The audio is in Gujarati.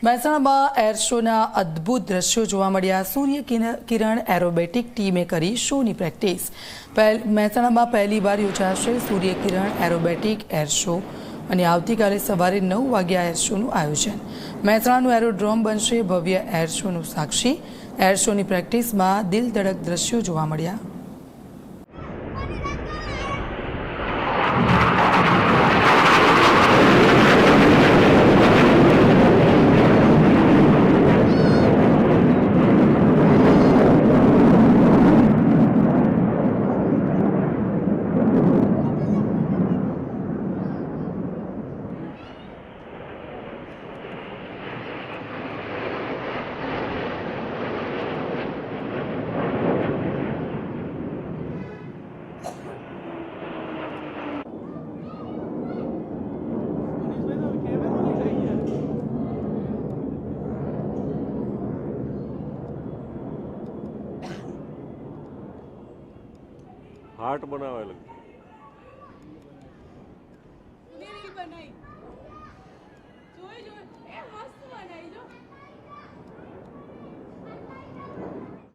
મહેસાણામાં એર શોના અદ્ભુત દ્રશ્યો જોવા મળ્યા। સૂર્ય કિરણ એરોબેટિક ટીમે કરી શોની પ્રેક્ટિસ। મહેસાણામાં પહેલીવાર યોજાશે સૂર્ય કિરણ એરોબેટિક એર શો અને આવતીકાલે સવારે 9 વાગ્યા એર શોનું આયોજન। મહેસાણાનું એરોડ્રોમ બનશે ભવ્ય એર શોનું સાક્ષી। એર શોની પ્રેક્ટિસમાં દિલધડક દ્રશ્યો જોવા મળ્યા। हार्ट बनावे लगे बनाई जोई जोई ए मस्त